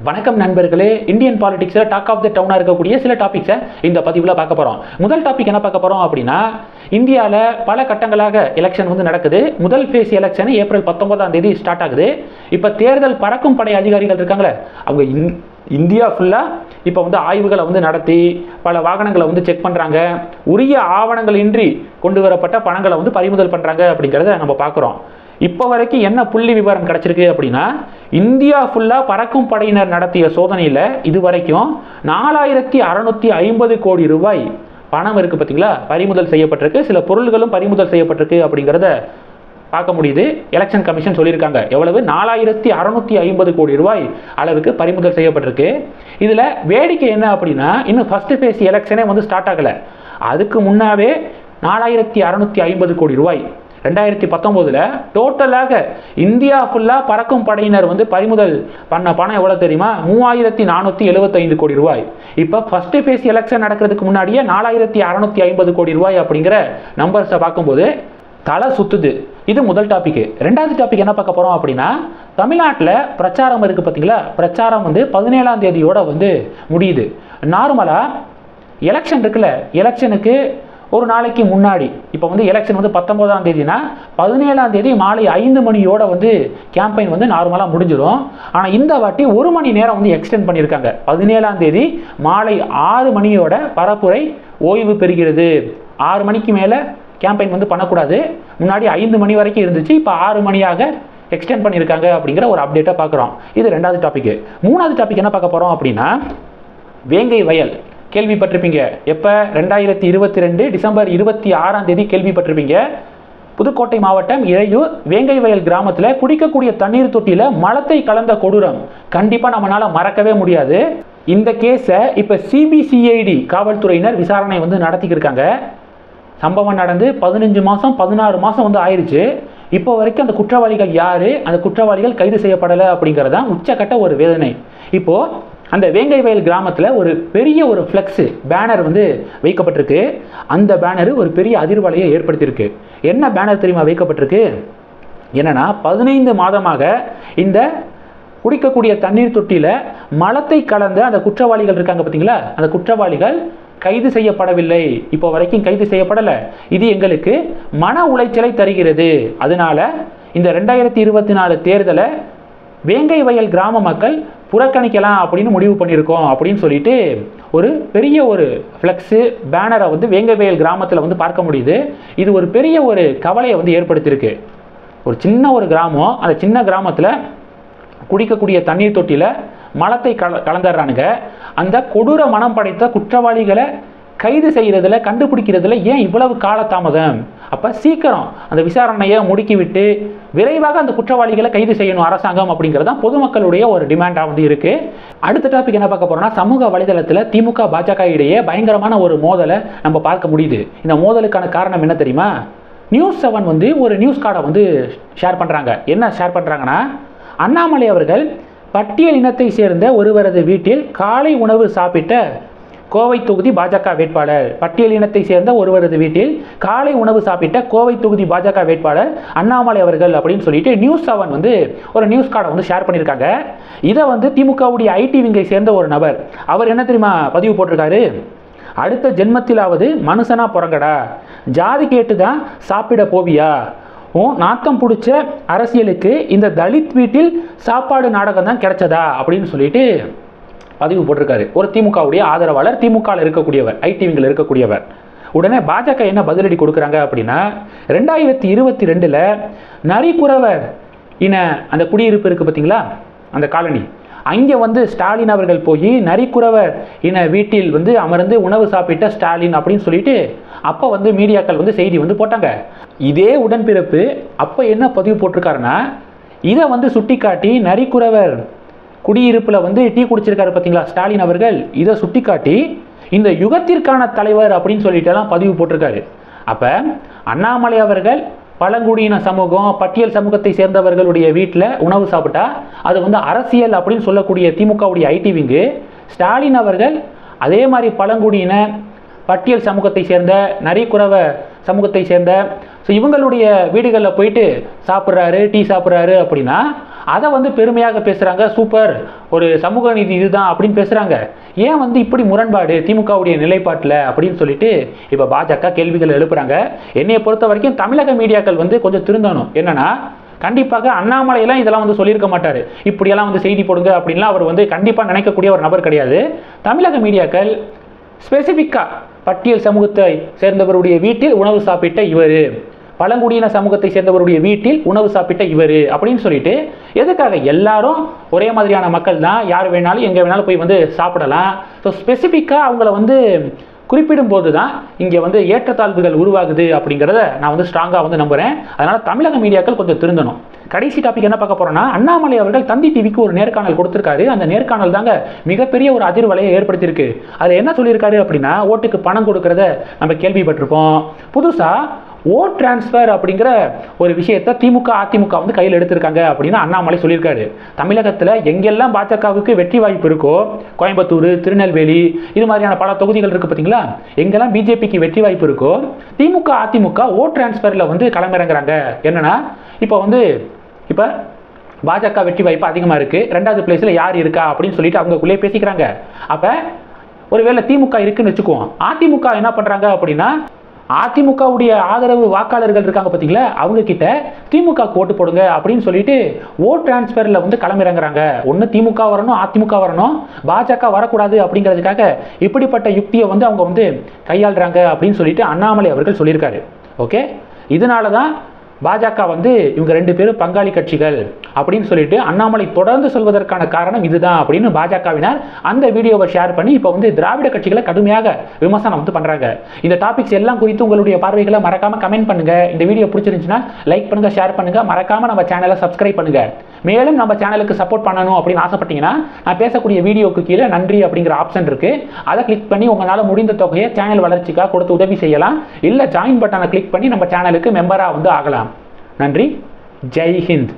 வணக்கம் நண்பர்களே, Indian பாலிடிக்ஸில் talk of the டவுனாக இருக்கக்கூடிய சில டாபிக்ஸை இந்த பதிவில் பார்க்க போகிறோம். முதல் டாபிக் என்ன பார்க்க போகிறோம் அப்படின்னா, இந்தியாவில் பல கட்டங்களாக எலெக்ஷன் வந்து நடக்குது. முதல் ஃபேஸ் எலெக்ஷன் ஏப்ரல் 19ஆம் தேதி ஸ்டார்ட் ஆகுது. இப்போ தேர்தல் பறக்கும் படை அதிகாரிகள் இருக்காங்களே, அவங்க இந்தியா ஃபுல்லாக இப்போ வந்து ஆய்வுகளை வந்து நடத்தி பல வாகனங்களை வந்து செக் பண்ணுறாங்க. உரிய ஆவணங்கள் இன்றி கொண்டு வரப்பட்ட பணங்களை வந்து பறிமுதல் பண்ணுறாங்க அப்படிங்கிறத நம்ம பார்க்குறோம். இப்போ வரைக்கும் என்ன புள்ளி விவரம் கிடைச்சிருக்கு அப்படின்னா, இந்தியா ஃபுல்லாக பறக்கும் படையினர் நடத்திய சோதனையில் இது வரைக்கும் 4650 கோடி ரூபாய் பணம் இருக்குது பார்த்தீங்களா, பறிமுதல் செய்யப்பட்டிருக்கு. சில பொருள்களும் பறிமுதல் செய்யப்பட்டிருக்கு அப்படிங்கிறத பார்க்க முடியுது. எலெக்ஷன் கமிஷன் சொல்லியிருக்காங்க எவ்வளவு, 4650 கோடி ரூபாய் அளவுக்கு பறிமுதல் செய்யப்பட்டிருக்கு. இதில் வேடிக்கை என்ன அப்படின்னா, இன்னும் ஃபர்ஸ்ட் ஃபேஸ் எலெக்ஷனே வந்து ஸ்டார்ட் ஆகலை. அதுக்கு முன்னாவே 4650 கோடி ரூபாய் 2019 டோட்டலாக இந்தியா ஃபுல்லாக பறக்கும் படையினர் வந்து பறிமுதல் பண்ண பணம் எவ்வளோ தெரியுமா, 3475 கோடி ரூபாய். இப்போ ஃபர்ஸ்ட் ஃபேஸ் எலெக்ஷன் நடக்கிறதுக்கு முன்னாடியே 4650 கோடி ரூபாய் அப்படிங்கிற நம்பர்ஸை பார்க்கும்போது தலை சுத்துது. இது முதல் டாபிக். ரெண்டாவது டாபிக் என்ன பார்க்க போகிறோம் அப்படின்னா, தமிழ்நாட்டில் பிரச்சாரம் இருக்குது பார்த்தீங்களா, பிரச்சாரம் வந்து 17ஆம் தேதியோட வந்து முடியுது. நார்மலாக எலெக்ஷன் இருக்குல்ல, எலெக்ஷனுக்கு ஒரு நாளைக்கு முன்னாடி, இப்போ வந்து எலெக்ஷன் வந்து 19ஆம் தேதினா 17ஆம் தேதி மாலை 5 மணியோட வந்து கேம்பெயின் வந்து நார்மலாக முடிஞ்சிடும். ஆனால் இந்த வாட்டி 1 மணி நேரம் வந்து எக்ஸ்டெண்ட் பண்ணியிருக்காங்க. 17ஆம் தேதி மாலை 6 மணியோட பரப்புரை ஓய்வு பெறுகிறது. 6 மணிக்கு மேலே கேம்பெயின் வந்து பண்ணக்கூடாது. முன்னாடி 5 மணி வரைக்கும் இருந்துச்சு, இப்போ 6 மணியாக எக்ஸ்டெண்ட் பண்ணியிருக்காங்க அப்படிங்கிற ஒரு அப்டேட்டை பார்க்குறோம். இது ரெண்டாவது டாபிக். மூணாவது டாபிக் என்ன பார்க்க போகிறோம் அப்படின்னா, வேங்கை வயல் கேள்விப்பட்டிருப்பீங்க. எப்போ, 2022 டிசம்பர் 26ஆம் தேதி கேள்விப்பட்டிருப்பீங்க. புதுக்கோட்டை மாவட்டம் இழையூர் வேங்கை வயல் கிராமத்தில் குடிக்கக்கூடிய தண்ணீர் தொட்டியில் மலத்தை கலந்த கொடூரம் கண்டிப்பாக நம்மளால மறக்கவே முடியாது. இந்த கேஸை இப்போ சிபிசிஐடி காவல்துறையினர் விசாரணை வந்து நடத்திக்கிருக்காங்க. சம்பவம் நடந்து 15 மாதம் 16 மாதம் வந்து ஆயிடுச்சு. இப்போ வரைக்கும் அந்த குற்றவாளிகள் யார், அந்த குற்றவாளிகள் கைது செய்யப்படலை அப்படிங்கிறது தான் உச்சக்கட்ட ஒரு வேதனை. இப்போது அந்த வேங்கை வயல் கிராமத்தில் ஒரு பெரிய ஒரு ஃப்ளெக்ஸு பேனர் வந்து வைக்கப்பட்டிருக்கு. அந்த பேனர் ஒரு பெரிய அதிர்வலையை ஏற்படுத்தியிருக்கு. என்ன பேனர் தெரியுமா வைக்கப்பட்டிருக்கு, என்னன்னா 15 மாதமாக இந்த குடிக்கக்கூடிய தண்ணீர் தொட்டியில் மலத்தை கலந்த அந்த குற்றவாளிகள் இருக்காங்க பார்த்தீங்களா, அந்த குற்றவாளிகள் கைது செய்யப்படவில்லை, இப்போ வரைக்கும் கைது செய்யப்படலை. இது எங்களுக்கு மன உளைச்சலை தருகிறது. அதனால இந்த 2024 தேர்தலை வேங்கை வயல் கிராம மக்கள் புறக்கணிக்கலாம் அப்படின்னு முடிவு பண்ணியிருக்கோம் அப்படின்னு சொல்லிட்டு ஒரு பெரிய ஒரு ஃப்ளெக்ஸு பேனரை வந்து வேங்கை வயல் கிராமத்தில் வந்து பார்க்க முடியுது. இது ஒரு பெரிய ஒரு கவலையை வந்து ஏற்படுத்தியிருக்கு. ஒரு சின்ன ஒரு கிராமம், அந்த சின்ன கிராமத்தில் குடிக்கக்கூடிய தண்ணீர் தொட்டியில் மலத்தை கலந்துடுறானுங்க. அந்த கொடூர மனம் படைத்த குற்றவாளிகளை கைது செய்கிறதுல கண்டுபிடிக்கிறதுல ஏன் இவ்வளவு காலதாமதம்? அப்போ சீக்கிரம் அந்த விசாரணையை முடுக்கிவிட்டு விரைவாக அந்த குற்றவாளிகளை கைது செய்யணும் அரசாங்கம் அப்படிங்கிறது தான் பொதுமக்களுடைய ஒரு டிமாண்டாக வந்து இருக்குது. அடுத்த டாபிக் என்ன பார்க்க போகிறோம்னா, சமூக வலைதளத்தில் திமுக பாஜக இடையே பயங்கரமான ஒரு மோதலை நம்ம பார்க்க முடியுது. இந்த மோதலுக்கான காரணம் என்ன தெரியுமா, நியூஸ் 7 வந்து ஒரு நியூஸ் கார்டை வந்து ஷேர் பண்ணுறாங்க. என்ன ஷேர் பண்ணுறாங்கன்னா, அண்ணாமலை அவர்கள் பட்டியல் இனத்தை சேர்ந்த ஒருவரது வீட்டில் காலை உணவு சாப்பிட்ட கோவை தொகுதி பாஜக வேட்பாளர், பட்டியல் இனத்தை சேர்ந்த ஒருவரது வீட்டில் காலை உணவு சாப்பிட்ட கோவை தொகுதி பாஜக வேட்பாளர் அண்ணாமலை அவர்கள் அப்படின்னு சொல்லிட்டு நியூஸ் 7 வந்து ஒரு நியூஸ் கார்டை வந்து ஷேர் பண்ணியிருக்காங்க. இதை வந்து திமுகவுடைய ஐடி விங்கை சேர்ந்த ஒரு நபர், அவர் என்ன தெரியுமா பதிவு போட்டிருக்காரு, அடுத்த ஜென்மத்திலாவது மனுஷனா பிறங்கடா, ஜாதி கேட்டு தான் சாப்பிட போவியா, நாத்தம் பிடிச்ச அரசியலுக்கு இந்த தலித் வீட்டில் சாப்பாடு நாடகம் தான் கிடைச்சதா அப்படின்னு சொல்லிட்டு பதிவு போட்டிருக்காரு. ஒரு திமுகவுடைய ஆதரவாளர், திமுகவில் இருக்கக்கூடியவர், ஐடி விங்கில் இருக்கக்கூடியவர். உடனே பாஜக என்ன பதிலடி கொடுக்குறாங்க அப்படின்னா, 2022 நரிக்குறவர் இன அந்த குடியிருப்பு இருக்குது பார்த்தீங்களா, அந்த காலனி, அங்கே வந்து ஸ்டாலின் அவர்கள் போய் நரிக்குறவர் இன வீட்டில் வந்து அமர்ந்து உணவு சாப்பிட்ட ஸ்டாலின் அப்படின்னு சொல்லிட்டு அப்போ வந்து மீடியாக்கள் வந்து செய்தி வந்து போட்டாங்க. இதே உடன்பிறப்பு அப்போ என்ன பதிவு போட்டிருக்காருன்னா, இதை வந்து சுட்டி காட்டி நரிக்குறவர் குடியிருப்பில் வந்து டீ குடிச்சிருக்காரு பார்த்தீங்களா ஸ்டாலின் அவர்கள், இதை சுட்டி காட்டி இந்த யுகத்திற்கான தலைவர் அப்படின்னு சொல்லிட்டுலாம் பதிவு போட்டிருக்காரு. அப்போ அண்ணாமலை அவர்கள் பழங்குடியின சமூகம், பட்டியல் சமூகத்தை சேர்ந்தவர்களுடைய வீட்டில் உணவு சாப்பிட்டா அது வந்து அரசியல் அப்படின்னு சொல்லக்கூடிய திமுகவுடைய ஐடி விங்கு, ஸ்டாலின் அவர்கள் அதே மாதிரி பழங்குடியின பட்டியல் சமூகத்தை சேர்ந்த நரிக்குறவ சமூகத்தை சேர்ந்த ஸோ இவங்களுடைய வீடுகளில் போயிட்டு சாப்பிட்றாரு, டீ சாப்பிட்றாரு அப்படின்னா அதை வந்து பெருமையாக பேசுகிறாங்க, சூப்பர் ஒரு சமூக நீதி இதுதான் அப்படின்னு பேசுகிறாங்க. ஏன் வந்து இப்படி முரண்பாடு திமுகவுடைய நிலைப்பாட்டில் அப்படின்னு சொல்லிட்டு இப்போ பாஜக கேள்விகள் எழுப்புறாங்க. என்னையை பொறுத்த வரைக்கும் தமிழக மீடியாக்கள் வந்து கொஞ்சம் திருந்தணும். என்னன்னா, கண்டிப்பாக அண்ணாமலையெல்லாம் இதெல்லாம் வந்து சொல்லியிருக்க மாட்டார். இப்படியெல்லாம் வந்து செய்தி போடுங்க அப்படின்லாம் அவர் வந்து கண்டிப்பாக நினைக்கக்கூடிய ஒரு நபர் கிடையாது. தமிழக மீடியாக்கள் ஸ்பெசிஃபிக்காக பட்டியல் சமூகத்தை சேர்ந்தவருடைய வீட்டில் உணவு சாப்பிட்ட இவர், பழங்குடியின சமூகத்தை சேர்ந்தவருடைய வீட்டில் உணவு சாப்பிட்ட இவர் அப்படின்னு சொல்லிட்டு, எதுக்காக எல்லாரும் ஒரே மாதிரியான மக்கள் தான், யார் வேணாலும் எங்கே வேணாலும் போய் வந்து சாப்பிடலாம். ஸோ ஸ்பெசிஃபிக்காக அவங்கள வந்து குறிப்பிடும் போது தான் இங்கே வந்து ஏற்றத்தாழ்வுகள் உருவாகுது அப்படிங்கிறத நான் வந்து ஸ்ட்ராங்காக வந்து நம்புகிறேன். அதனால் தமிழக மீடியாக்கள் கொஞ்சம் திருந்தணும். கடைசி டாபிக் என்ன பார்க்க போகிறோன்னா, அண்ணாமலை அவர்கள் தந்தி டிவிக்கு ஒரு நேர்காணல் கொடுத்துருக்காரு. அந்த நேர்காணல் தாங்க மிகப்பெரிய ஒரு அதிர்வலையை ஏற்படுத்தியிருக்கு. அதில் என்ன சொல்லியிருக்காரு அப்படின்னா, ஓட்டுக்கு பணம் கொடுக்கறத நம்ம கேள்விப்பட்டிருப்போம். புதுசாக ஓட் டிரான்ஸ்ஃபர் அப்படிங்கிற ஒரு விஷயத்தை திமுக அதிமுக வந்து கையில் எடுத்திருக்காங்க அப்படின்னு அண்ணாமலை சொல்லியிருக்காரு. தமிழகத்தில் எங்கெல்லாம் பாஜகவுக்கு வெற்றி வாய்ப்பு இருக்கோ, கோயம்புத்தூர், திருநெல்வேலி, இது மாதிரியான பல தொகுதிகள் இருக்குது பார்த்தீங்களா, எங்கெல்லாம் பிஜேபிக்கு வெற்றி வாய்ப்பு இருக்கோ திமுக அதிமுக ஓட் டிரான்ஸ்ஃபரில் வந்து களமிறங்குறாங்க. என்னன்னா, இப்போ பாஜக வெற்றி வாய்ப்பு அதிகமாக இருக்குது, 2வது பிளேஸில் யார் இருக்கா அப்படின்னு சொல்லிட்டு அவங்களுக்குள்ளே பேசிக்கிறாங்க. அப்போ ஒருவேளை திமுக இருக்குன்னு வச்சுக்குவோம், அதிமுக என்ன பண்ணுறாங்க அப்படின்னா, அதிமுகவுடைய ஆதரவு வாக்காளர்கள் இருக்காங்க பார்த்தீங்களா, அவங்க கிட்ட திமுக ஓட்டு போடுங்க அப்படின்னு சொல்லிட்டு ஓட் டிரான்ஸ்ஃபரில் வந்து களமிறங்குறாங்க. ஒன்று திமுக வரணும், அதிமுக வரணும், பாஜக வரக்கூடாது அப்படிங்கிறதுக்காக இப்படிப்பட்ட யுக்தியை வந்து அவங்க வந்து கையாளுறாங்க அப்படின்னு சொல்லிட்டு அண்ணாமலை அவர்கள் சொல்லியிருக்காரு. ஓகே, இதனால தான் பாஜக வந்து இவங்க 2 பேரும் பங்காளி கட்சிகள் அப்படின்னு சொல்லிட்டு அண்ணாமலை தொடர்ந்து சொல்வதற்கான காரணம் இதுதான் அப்படின்னு பாஜகவினர் அந்த வீடியோவை ஷேர் பண்ணி இப்போ வந்து திராவிட கட்சிகளை கடுமையாக விமர்சனம் வந்து பண்றாங்க. இந்த டாபிக்ஸ் எல்லாம் குறித்து உங்களுடைய பார்வைகளை மறக்காம கமெண்ட் பண்ணுங்க. இந்த வீடியோ பிடிச்சிருந்துச்சுன்னா லைக் பண்ணுங்க, ஷேர் பண்ணுங்க, மறக்காம நம்ம சேனலை சப்ஸ்கிரைப் பண்ணுங்க. மேலும் நம்ம சேனலுக்கு சப்போர்ட் பண்ணணும் அப்படின்னு ஆசைப்பட்டீங்கன்னா, நான் பேசக்கூடிய வீடியோக்கு கீழே நன்றி அப்படிங்கிற ஆப்ஷன் இருக்கு, அதை கிளிக் பண்ணி உங்களால் முடிந்த தொகையை சேனல் வளர்ச்சிக்காக கொடுத்து உதவி செய்யலாம். இல்லை ஜாயின் பட்டனை கிளிக் பண்ணி நம்ம சேனலுக்கு மெம்பராக வந்து ஆகலாம். நன்றி. ஜெய் ஹிந்த்.